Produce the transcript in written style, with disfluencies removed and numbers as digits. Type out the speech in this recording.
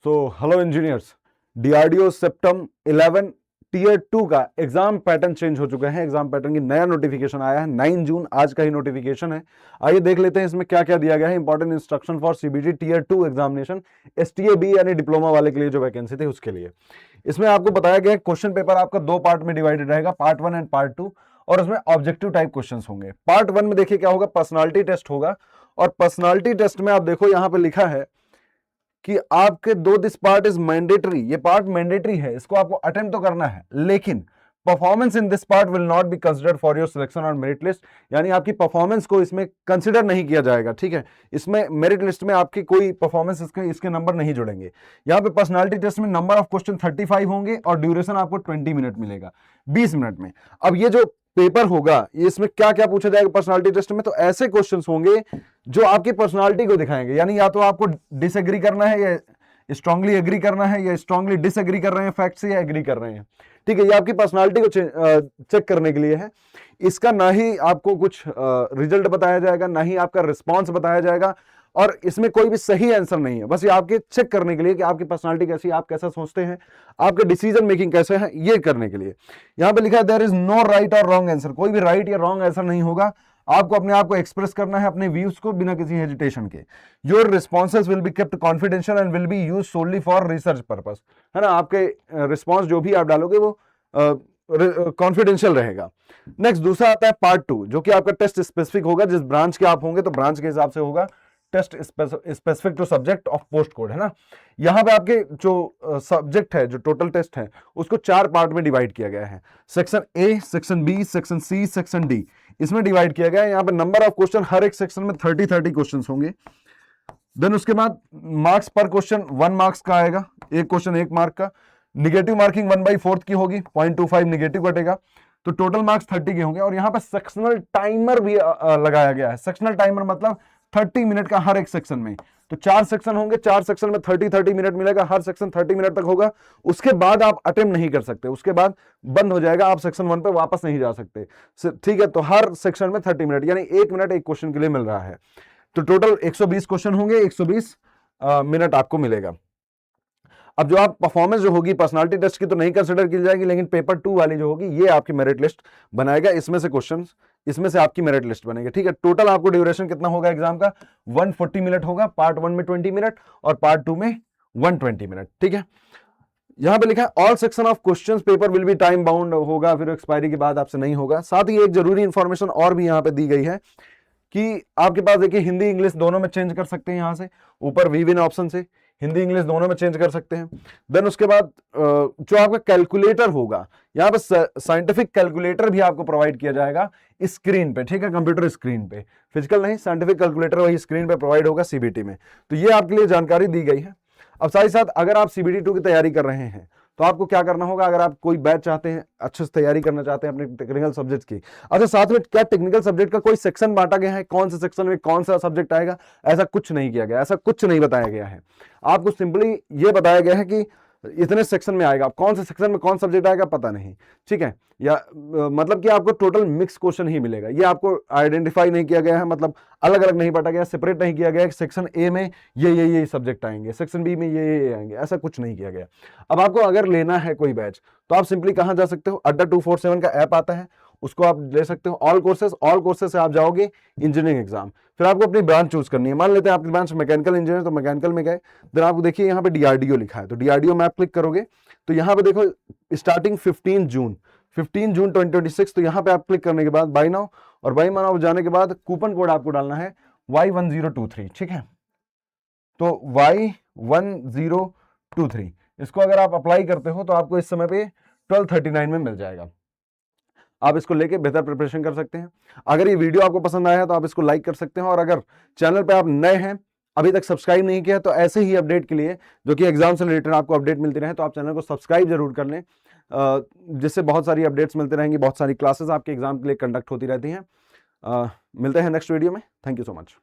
सो hello engineers, DRDO CEPTAM 11 tier 2 का exam pattern change हो चुका है। एग्जाम पैटर्न की नया नोटिफिकेशन आया है 9 जून, आज का ही नोटिफिकेशन है। आइए देख लेते हैं इसमें क्या क्या दिया गया है। Important instruction for CBT tier 2 examination, STA B यानी डिप्लोमा वाले के लिए जो वैकेंसी थी उसके लिए। इसमें आपको बताया गया है क्वेश्चन पेपर आपका दो पार्ट में डिवाइडेड रहेगा, पार्ट 1 एंड पार्ट 2, और उसमें ऑब्जेक्टिव टाइप क्वेश्चंस होंगे। पार्ट 1 में देखिए क्या होगा, पर्सनालिटी टेस्ट होगा, और पर्सनालिटी टेस्ट में आप देखो यहां पे लिखा है कि आपके दिस पार्ट इज मैंडेटरी। ये पार्ट मैंडेटरी है, इसको आपको अटेम्प्ट तो करना है, लेकिन performance in this part will not be considered for your selection on merit list, यानी आपकी परफॉर्मेंस को इसमें कंसिडर नहीं किया जाएगा। ठीक है, इसमें मेरिट लिस्ट में आपकी कोई परफॉर्मेंस इसके नंबर नहीं जुड़ेंगे। यहाँ पे पर्सनालिटी टेस्ट में नंबर ऑफ क्वेश्चन 35 होंगे और ड्यूरेशन आपको 20 मिनट मिलेगा, 20 मिनट में। अब ये जो पेपर होगा इसमें क्या क्या पूछा जाएगा पर्सनालिटी टेस्ट में, तो ऐसे क्वेश्चंस होंगे जो आपकी पर्सनालिटी को दिखाएंगे, यानी या तो आपको डिसएग्री करना है, या स्ट्रांगली एग्री करना है, या स्ट्रांगली डिसएग्री कर रहे हैं फैक्ट से, या एग्री कर रहे हैं। ठीक है, ये आपकी पर्सनालिटी को चेक करने के लिए है। इसका ना ही आपको कुछ रिजल्ट बताया जाएगा, ना ही आपका रिस्पॉन्स बताया जाएगा, और इसमें कोई भी सही आंसर नहीं है। बस ये आपके चेक करने के लिए कि आपकी पर्सनालिटी कैसी है, आप कैसा सोचते हैं, आपके डिसीजन मेकिंग कैसे है, ये करने के लिए। यहां पे लिखा है देयर इज नो राइट और रॉन्ग आंसर, कोई भी राइट या रॉन्ग आंसर नहीं होगा। आपको अपने आप को एक्सप्रेस करना है, अपने व्यूज को, बिना किसी हेजिटेशन के। Your responses will be kept confidential and will be used only for research purpose, है ना। आपके रिस्पॉन्स जो भी आप डालोगे वो कॉन्फिडेंशियल रहेगा। नेक्स्ट दूसरा आता है पार्ट 2, जो कि आपका टेस्ट स्पेसिफिक होगा। जिस ब्रांच के आप होंगे तो ब्रांच के हिसाब से होगा। Test specific to subject of post code, है ना। यहां पे आपके जो सब्जेक्ट है, जो टोटल टेस्ट है, उसको 4 पार्ट में डिवाइड किया गया है। Section A, section B, section C, section D, इसमें डिवाइड किया गया है। यहां पे नंबर ऑफ क्वेश्चन हर एक सेक्शन में 30 क्वेश्चन होंगे। देन उसके बाद मार्क्स पर क्वेश्चन 1 मार्क्स का आएगा, एक क्वेश्चन 1 मार्क का। निगेटिव मार्किंग 1/4 की होगी, 0.25 निगेटिव कटेगा, तो टोटल मार्क्स 30 के होंगे। और यहां पर सेक्शनल टाइमर भी लगाया गया है। सेक्शनल टाइमर मतलब 30 मिनट का हर एक सेक्शन में। तो 4 सेक्शन होंगे, 4 सेक्शन में 30 मिनट मिलेगा, हर सेक्शन 30 मिनट तक होगा। उसके बाद आप अटेम्प्ट नहीं कर सकते, उसके बाद बंद हो जाएगा, आप सेक्शन 1 पे वापस नहीं जा सकते। ठीक है, तो हर सेक्शन में 30 मिनट, यानी 1 मिनट एक क्वेश्चन के लिए मिल रहा है। तो टोटल 120 क्वेश्चन होंगे, 120 मिनट आपको मिलेगा। अब जो आप परफॉर्मेंस जो होगी पर्सनालिटी टेस्ट की तो नहीं कंसिडर की जाएगी, लेकिन पेपर 2 वाली जो होगी ये आपकी मेरिट लिस्ट बनाएगा। इसमें से क्वेश्चंस, इसमें से आपकी मेरिट लिस्ट बनेगी। ठीक है, टोटल आपको ड्यूरेशन कितना होगा एग्जाम का, 140 मिनट होगा। पार्ट 1 में 20 मिनट और पार्ट 2 में 120 मिनट। ठीक है, यहां पे लिखा है all section of questions paper will be time bound होगा, फिर एक्सपायरी के बाद आपसे नहीं होगा। साथ ही एक जरूरी इंफॉर्मेशन और भी यहां पे दी गई है कि आपके पास देखिए हिंदी इंग्लिश दोनों में चेंज कर सकते हैं। यहां से ऊपर वी विन ऑप्शन से हिंदी इंग्लिश दोनों में चेंज कर सकते हैं। देन उसके बाद जो आपका कैलकुलेटर होगा, यहाँ पे साइंटिफिक कैलकुलेटर भी आपको प्रोवाइड किया जाएगा स्क्रीन पे। ठीक है, कंप्यूटर स्क्रीन पे, फिजिकल नहीं, साइंटिफिक कैलकुलेटर वही स्क्रीन पे प्रोवाइड होगा सीबीटी में। तो ये आपके लिए जानकारी दी गई है। अब साथ ही साथ अगर आप सीबीटी 2 की तैयारी कर रहे हैं तो आपको क्या करना होगा, अगर आप कोई बैच चाहते हैं, अच्छे से तैयारी करना चाहते हैं अपने टेक्निकल सब्जेक्ट की। अच्छा, साथ में क्या टेक्निकल सब्जेक्ट का कोई सेक्शन बांटा गया है, कौन से सेक्शन में कौन सा सब्जेक्ट आएगा, ऐसा कुछ नहीं किया गया, ऐसा कुछ नहीं बताया गया है। आपको सिंपली ये बताया गया है कि इतने सेक्शन में आएगा, कौन से सेक्शन में कौन सब्जेक्ट आएगा पता नहीं। ठीक है, या मतलब कि आपको टोटल मिक्स क्वेश्चन ही मिलेगा। ये आपको आइडेंटिफाई नहीं किया गया है, मतलब अलग अलग नहीं बांटा गया, सेपरेट नहीं किया गया। सेक्शन ए में ये सब्जेक्ट आएंगे, सेक्शन बी में ये आएंगे, ऐसा कुछ नहीं किया गया। अब आपको अगर लेना है कोई बैच तो आप सिंपली कहां जा सकते हो, अड्डा 247 का ऐप आता है, उसको आप ले सकते हो। ऑल कोर्सेज से आप जाओगे इंजीनियरिंग एग्जाम, फिर आपको अपनी ब्रांच चूज करनी है। मान लेते हैं आपकी ब्रांच मैकेनिकल इंजीनियर, तो मैकेनिकल में गए, देन आपको देखिए यहाँ पे डीआरडीओ लिखा है, तो डीआरडीओ में आप क्लिक करोगे तो यहाँ पे देखो स्टार्टिंग 15 जून 2026। तो यहाँ पे आप क्लिक करने के बाद बाय नाउ, और बाय नाउ जाने के बाद कूपन कोड आपको डालना है Y1023। ठीक है, तो Y1023, इसको अगर आप अप्लाई करते हो तो आपको इस समय पे 1239 में मिल जाएगा। आप इसको लेके बेहतर प्रिपरेशन कर सकते हैं। अगर ये वीडियो आपको पसंद आया है तो आप इसको लाइक कर सकते हैं, और अगर चैनल पे आप नए हैं, अभी तक सब्सक्राइब नहीं किया, तो ऐसे ही अपडेट के लिए, जो कि एग्जाम से रिलेटेड आपको अपडेट मिलती रहे, तो आप चैनल को सब्सक्राइब जरूर कर लें, जिससे बहुत सारी अपडेट्स मिलते रहेंगी, बहुत सारी क्लासेस आपके एग्जाम के लिए कंडक्ट होती रहती हैं। मिलते हैं नेक्स्ट वीडियो में। Thank you so much.